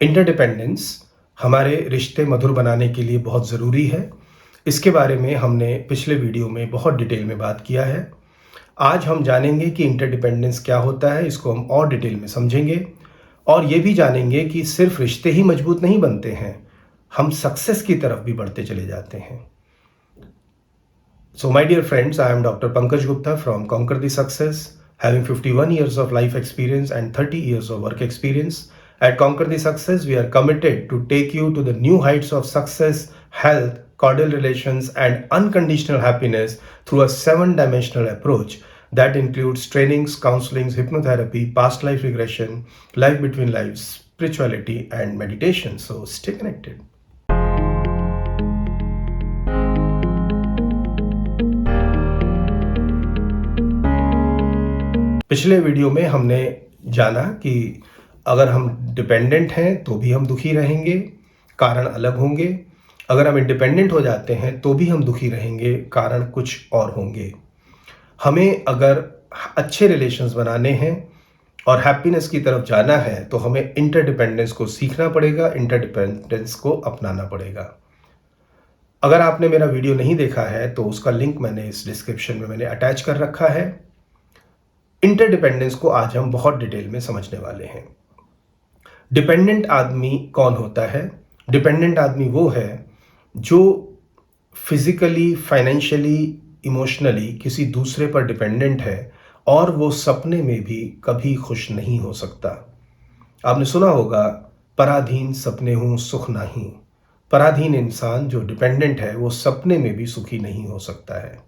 Interdependence हमारे रिश्ते मधुर बनाने के लिए बहुत ज़रूरी है। इसके बारे में हमने पिछले वीडियो में बहुत डिटेल में बात किया है। आज हम जानेंगे कि इंटरडिपेंडेंस क्या होता है, इसको हम और डिटेल में समझेंगे और ये भी जानेंगे कि सिर्फ रिश्ते ही मजबूत नहीं बनते हैं, हम सक्सेस की तरफ भी बढ़ते चले जाते हैं। So my dear friends, I am Dr. Pankaj Gupta from Conquer the Success, having 51 years of life experience and 30 years of work experience. At Conquer the Success, we are committed to take you to the new heights of success, health, cordial relations, and unconditional happiness through a 7-dimensional approach that includes trainings, counselings, hypnotherapy, past life regression, life between lives, spirituality, and meditation. So stay connected. पिछले video में हमने जाना कि अगर हम dependent हैं तो भी हम दुखी रहेंगे, कारण अलग होंगे। अगर हम इंडिपेंडेंट हो जाते हैं तो भी हम दुखी रहेंगे, कारण कुछ और होंगे। हमें अगर अच्छे रिलेशंस बनाने हैं और हैप्पीनेस की तरफ जाना है तो हमें इंटरडिपेंडेंस को सीखना पड़ेगा, इंटरडिपेंडेंस को अपनाना पड़ेगा। अगर आपने मेरा वीडियो नहीं देखा है तो उसका लिंक मैंने इस डिस्क्रिप्शन में मैंने अटैच कर रखा है। इंटरडिपेंडेंस को आज हम बहुत डिटेल में समझने वाले हैं। डिपेंडेंट आदमी कौन होता है? डिपेंडेंट आदमी वो है जो फिजिकली, फाइनेंशियली, इमोशनली किसी दूसरे पर डिपेंडेंट है और वो सपने में भी कभी खुश नहीं हो सकता। आपने सुना होगा, पराधीन सपने हूं सुख नहीं। पराधीन इंसान जो डिपेंडेंट है वो सपने में भी सुखी नहीं हो सकता है।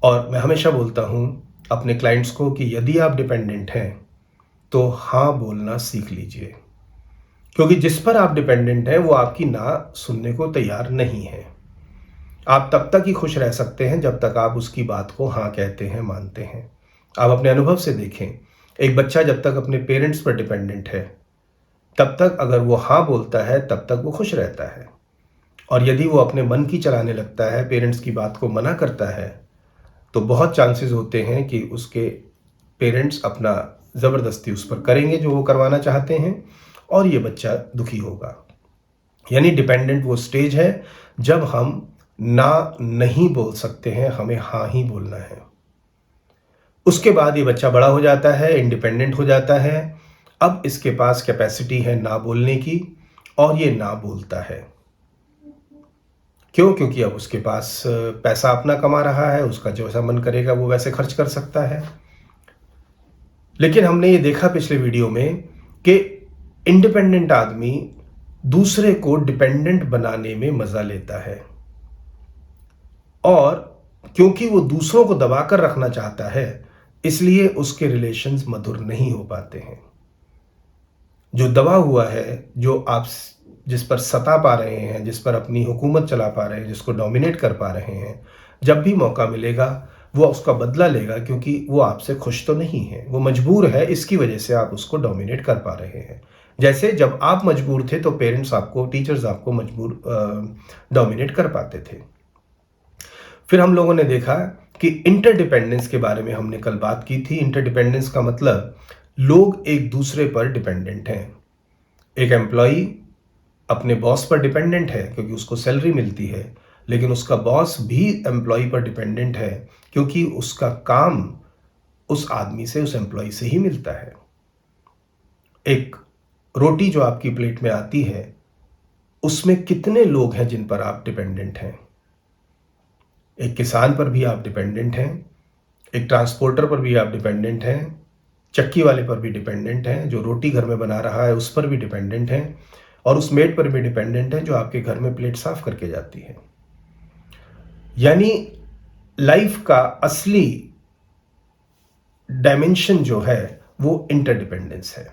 और मैं हमेशा बोलता हूं अपने क्लाइंट्स को कि यदि आप डिपेंडेंट हैं तो हाँ बोलना सीख लीजिए, क्योंकि जिस पर आप डिपेंडेंट हैं वो आपकी ना सुनने को तैयार नहीं है। आप तब तक ही खुश रह सकते हैं जब तक आप उसकी बात को हाँ कहते हैं, मानते हैं। आप अपने अनुभव से देखें, एक बच्चा जब तक अपने पेरेंट्स पर डिपेंडेंट है तब तक अगर वो हाँ बोलता है तब तक वो खुश रहता है, और यदि वो अपने मन की चलाने लगता है, पेरेंट्स की बात को मना करता है, तो बहुत चांसेस होते हैं कि उसके पेरेंट्स अपना ज़बरदस्ती उस पर करेंगे जो वो करवाना चाहते हैं और ये बच्चा दुखी होगा। यानी डिपेंडेंट वो स्टेज है जब हम ना नहीं बोल सकते हैं, हमें हाँ ही बोलना है। उसके बाद ये बच्चा बड़ा हो जाता है, इंडिपेंडेंट हो जाता है। अब इसके पास कैपेसिटी है ना बोलने की और ये ना बोलता है। क्यों? क्योंकि अब उसके पास पैसा अपना कमा रहा है, उसका जैसा मन करेगा वो वैसे खर्च कर सकता है। लेकिन हमने ये देखा पिछले वीडियो में कि इंडिपेंडेंट आदमी दूसरे को डिपेंडेंट बनाने में मजा लेता है, और क्योंकि वो दूसरों को दबाकर रखना चाहता है इसलिए उसके रिलेशंस मधुर नहीं हो पाते हैं। जो दबा हुआ है, जो आप जिस पर सता पा रहे हैं, जिस पर अपनी हुकूमत चला पा रहे हैं, जिसको डोमिनेट कर पा रहे हैं, जब भी मौका मिलेगा वो उसका बदला लेगा, क्योंकि वो आपसे खुश तो नहीं है, वो मजबूर है, इसकी वजह से आप उसको डोमिनेट कर पा रहे हैं। जैसे जब आप मजबूर थे तो पेरेंट्स आपको, टीचर्स आपको मजबूर डोमिनेट कर पाते थे। फिर हम लोगों ने देखा कि इंटरडिपेंडेंस के बारे में हमने कल बात की थी। इंटरडिपेंडेंस का मतलब लोग एक दूसरे पर डिपेंडेंट हैं। एक एम्प्लॉई अपने बॉस पर डिपेंडेंट है क्योंकि उसको सैलरी मिलती है, लेकिन उसका बॉस भी एम्प्लॉय पर डिपेंडेंट है क्योंकि उसका काम उस आदमी से, उस एम्प्लॉय से ही मिलता है। एक रोटी जो आपकी प्लेट में आती है उसमें कितने लोग हैं जिन पर आप डिपेंडेंट हैं? एक किसान पर भी आप डिपेंडेंट हैं, एक ट्रांसपोर्टर पर भी आप डिपेंडेंट हैं, चक्की वाले पर भी डिपेंडेंट हैं, जो रोटी घर में बना रहा है उस पर भी डिपेंडेंट हैं, और उस मेड पर भी डिपेंडेंट है जो आपके घर में प्लेट साफ करके जाती है। यानी लाइफ का असली डायमेंशन जो है वो इंटरडिपेंडेंस है।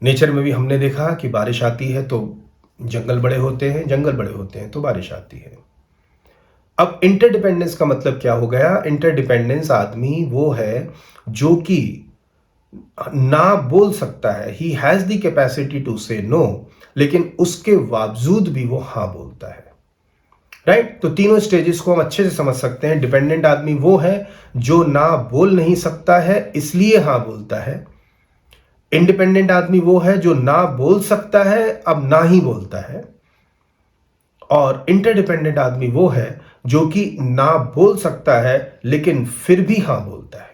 नेचर में भी हमने देखा कि बारिश आती है तो जंगल बड़े होते हैं, जंगल बड़े होते हैं तो बारिश आती है। अब इंटरडिपेंडेंस का मतलब क्या हो गया? इंटरडिपेंडेंस आदमी वो है जो कि ना बोल सकता है, he has the capacity to say no, लेकिन उसके बावजूद भी वो हाँ बोलता है। राइट? तो तीनों स्टेजेस को हम अच्छे से समझ सकते हैं। डिपेंडेंट आदमी वो है जो ना बोल नहीं सकता है इसलिए हाँ बोलता है। इंडिपेंडेंट आदमी वो है जो ना बोल सकता है, अब ना ही बोलता है। और इंटरडिपेंडेंट आदमी वो है जो कि ना बोल सकता है लेकिन फिर भी हां बोलता है।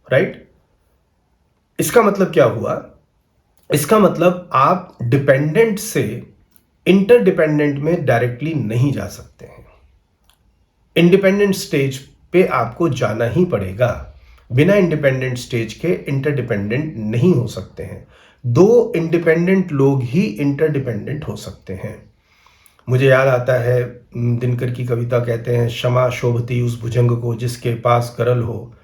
राइट? इसका मतलब क्या हुआ? इसका मतलब आप डिपेंडेंट से इंटरडिपेंडेंट में डायरेक्टली नहीं जा सकते हैं। इंडिपेंडेंट स्टेज पे आपको जाना ही पड़ेगा। बिना इंडिपेंडेंट स्टेज के इंटरडिपेंडेंट नहीं हो सकते हैं। दो इंडिपेंडेंट लोग ही इंटरडिपेंडेंट हो सकते हैं। मुझे याद आता है दिनकर की कविता, कहते हैं क्षमा शोभती उस भुजंग को जिसके पास गरल हो,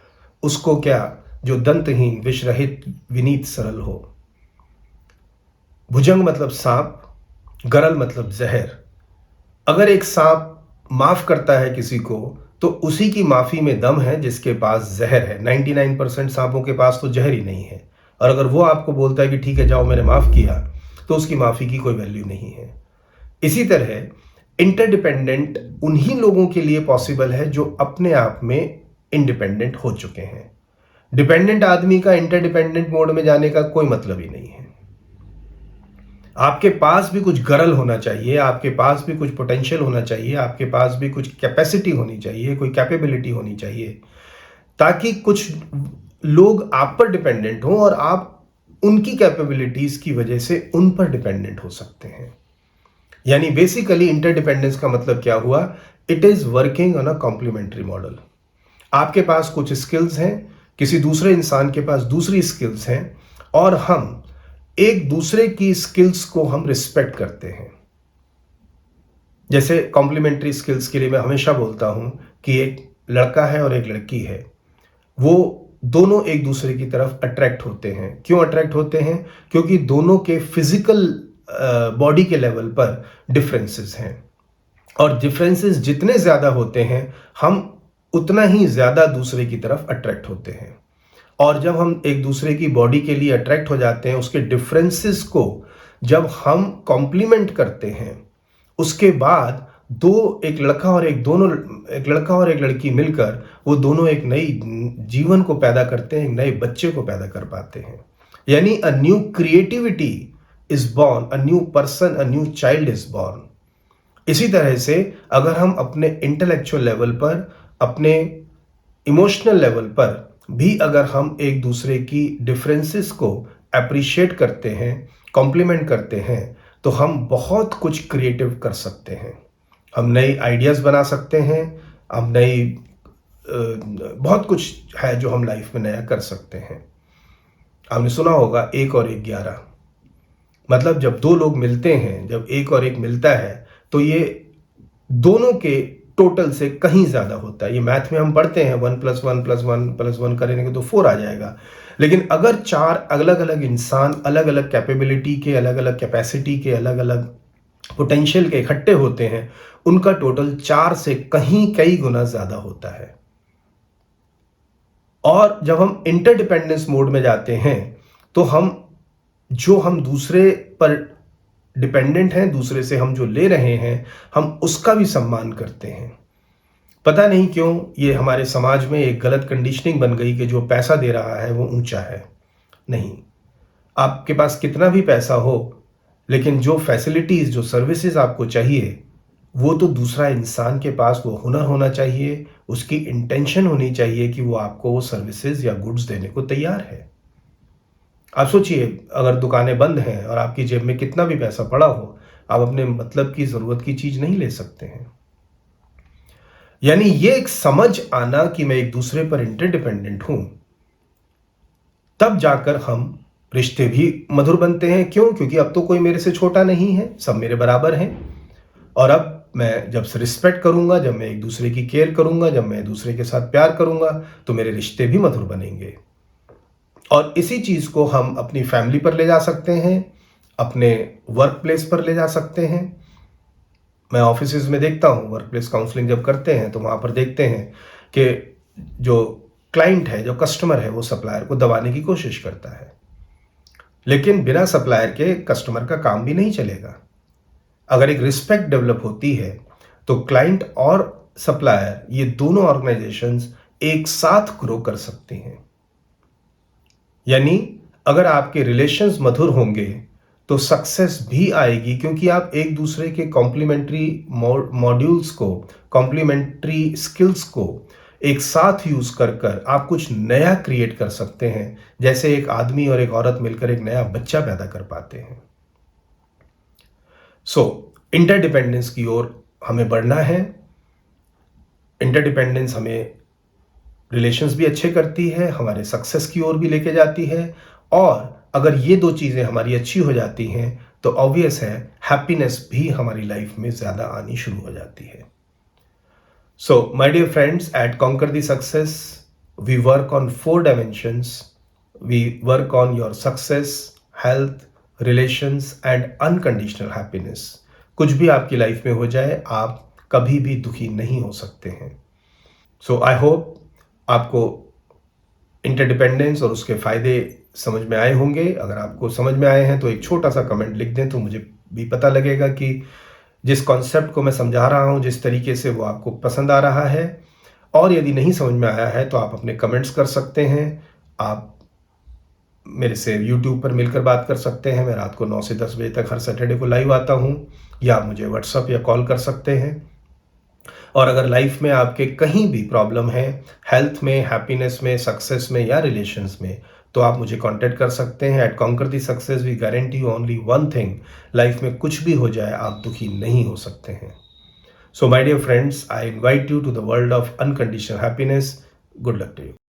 उसको क्या जो दंतहीन विषरहित विनीत सरल हो। भुजंग मतलब सांप, गरल मतलब जहर। अगर एक सांप माफ करता है किसी को तो उसी की माफी में दम है जिसके पास जहर है। 99% सांपों के पास तो जहर ही नहीं है। और अगर वो आपको बोलता है कि ठीक है जाओ मैंने माफ किया, तो उसकी माफी की कोई वैल्यू नहीं है। इसी तरह इंटरडिपेंडेंट उन्हीं लोगों के लिए पॉसिबल है जो अपने आप में इंडिपेंडेंट हो चुके हैं। डिपेंडेंट आदमी का इंटरडिपेंडेंट मोड में जाने का कोई मतलब ही नहीं है। आपके पास भी कुछ गरल होना चाहिए, आपके पास भी कुछ पोटेंशियल होना चाहिए, आपके पास भी कुछ कैपेसिटी होनी चाहिए, कोई कैपेबिलिटी होनी चाहिए, ताकि कुछ लोग आप पर डिपेंडेंट हो और आप उनकी कैपेबिलिटीज की वजह से उन पर डिपेंडेंट हो सकते हैं। यानी बेसिकली इंटरडिपेंडेंस का मतलब क्या हुआ? It is working on a complementary model. आपके पास कुछ स्किल्स हैं, किसी दूसरे इंसान के पास दूसरी स्किल्स हैं, और हम एक दूसरे की स्किल्स को हम रिस्पेक्ट करते हैं। जैसे कॉम्प्लीमेंट्री स्किल्स के लिए मैं हमेशा बोलता हूं कि एक लड़का है और एक लड़की है, वो दोनों एक दूसरे की तरफ अट्रैक्ट होते हैं। क्यों अट्रैक्ट होते हैं? क्योंकि दोनों के फिजिकल बॉडी के लेवल पर डिफरेंसेस हैं, और डिफरेंसेस जितने ज्यादा होते हैं हम उतना ही ज्यादा दूसरे की तरफ अट्रैक्ट होते हैं। और जब हम एक दूसरे की बॉडी के लिए अट्रैक्ट हो जाते हैं, उसके डिफरेंसेस को जब हम कॉम्प्लीमेंट करते हैं, उसके बाद एक लड़का और एक लड़की मिलकर वो दोनों एक नई जीवन को पैदा करते हैं, एक नए बच्चे को पैदा कर पाते हैं। यानी a new creativity is born, a new person, a new child is born. इसी तरह से अगर हम अपने इंटेलेक्चुअल लेवल पर, अपने इमोशनल लेवल पर भी अगर हम एक दूसरे की डिफरेंसेस को अप्रिशिएट करते हैं, कॉम्प्लीमेंट करते हैं, तो हम बहुत कुछ क्रिएटिव कर सकते हैं। हम नई आइडियाज बना सकते हैं, हम बहुत कुछ है जो हम लाइफ में नया कर सकते हैं। आपने सुना होगा 1 और 1 11। मतलब जब दो लोग मिलते हैं, जब 1 और 1 मिलता है, तो ये दोनों के टोटल से कहीं ज्यादा होता है। ये मैथ में हम पढ़ते हैं 1 + 1 + 1 + 1 करेंगे तो 4 आ जाएगा। लेकिन अगर 4 अलग अलग इंसान अलग अलग कैपेबिलिटी के, अलग अलग कैपेसिटी के, अलग अलग पोटेंशियल के इकट्ठे होते हैं, उनका टोटल 4 से कई गुना ज्यादा होता है। और जब हम इंटरडिपेंडेंस मोड में जाते हैं तो हम दूसरे पर डिपेंडेंट हैं, दूसरे से हम जो ले रहे हैं हम उसका भी सम्मान करते हैं। पता नहीं क्यों ये हमारे समाज में एक गलत कंडीशनिंग बन गई कि जो पैसा दे रहा है वो ऊंचा है। नहीं, आपके पास कितना भी पैसा हो, लेकिन जो फैसिलिटीज, जो सर्विसेज आपको चाहिए, वो तो दूसरा इंसान के पास वो हुनर होना चाहिए, उसकी इंटेंशन होनी चाहिए कि वो आपको वो सर्विसेज या गुड्स देने को तैयार है। आप सोचिए, अगर दुकानें बंद हैं और आपकी जेब में कितना भी पैसा पड़ा हो, आप अपने मतलब की, जरूरत की चीज नहीं ले सकते हैं। यानी ये एक समझ आना कि मैं एक दूसरे पर इंटरडिपेंडेंट हूं, तब जाकर हम रिश्ते भी मधुर बनते हैं। क्यों? क्योंकि अब तो कोई मेरे से छोटा नहीं है, सब मेरे बराबर हैं। और अब मैं जब से रिस्पेक्ट करूंगा, जब मैं एक दूसरे की केयर करूंगा, जब मैं एक दूसरे के साथ प्यार करूंगा, तो मेरे रिश्ते भी मधुर बनेंगे। और इसी चीज को हम अपनी फैमिली पर ले जा सकते हैं, अपने वर्क प्लेस पर ले जा सकते हैं। मैं ऑफिस में देखता हूँ, वर्क प्लेस काउंसलिंग जब करते हैं तो वहां पर देखते हैं कि जो क्लाइंट है, जो कस्टमर है, वो सप्लायर को दबाने की कोशिश करता है। लेकिन बिना सप्लायर के कस्टमर का काम भी नहीं चलेगा। अगर एक रिस्पेक्ट डेवलप होती है तो क्लाइंट और सप्लायर, ये दोनों ऑर्गेनाइजेशंस एक साथ ग्रो कर सकती हैं। यानी अगर आपके रिलेशंस मधुर होंगे तो सक्सेस भी आएगी, क्योंकि आप एक दूसरे के कॉम्प्लीमेंट्री मॉड्यूल्स को, कॉम्प्लीमेंट्री स्किल्स को एक साथ यूज कर कर आप कुछ नया क्रिएट कर सकते हैं, जैसे एक आदमी और एक औरत मिलकर एक नया बच्चा पैदा कर पाते हैं। सो इंटरडिपेंडेंस की ओर हमें बढ़ना है। इंटरडिपेंडेंस हमें रिलेशंस भी अच्छे करती है, हमारे सक्सेस की ओर भी लेके जाती है, और अगर ये दो चीज़ें हमारी अच्छी हो जाती हैं तो ऑब्वियस है हैप्पीनेस भी हमारी लाइफ में ज़्यादा आनी शुरू हो जाती है। So my dear friends, at Conquer the Success we work on 4 dimensions. We work on your success, health, relations and unconditional happiness. कुछ भी आपकी लाइफ में हो जाए, आप कभी भी दुखी नहीं हो सकते हैं। सो आई होप आपको इंटरडिपेंडेंस और उसके फ़ायदे समझ में आए होंगे। अगर आपको समझ में आए हैं तो एक छोटा सा कमेंट लिख दें, तो मुझे भी पता लगेगा कि जिस कॉन्सेप्ट को मैं समझा रहा हूँ, जिस तरीके से वो आपको पसंद आ रहा है। और यदि नहीं समझ में आया है तो आप अपने कमेंट्स कर सकते हैं। आप मेरे से यूट्यूब पर मिलकर बात कर सकते हैं। मैं रात को 9 से 10 बजे तक हर सैटरडे को लाइव आता हूँ, या आप मुझे व्हाट्सअप या कॉल कर सकते हैं। और अगर लाइफ में आपके कहीं भी प्रॉब्लम है, हेल्थ में, हैप्पीनेस में, सक्सेस में या रिलेशंस में, तो आप मुझे कांटेक्ट कर सकते हैं। At Conquer the Success we guarantee you only one thing, life में कुछ भी हो जाए आप दुखी नहीं हो सकते हैं। So my dear friends, I invite you to the world of unconditional happiness. Good luck to you.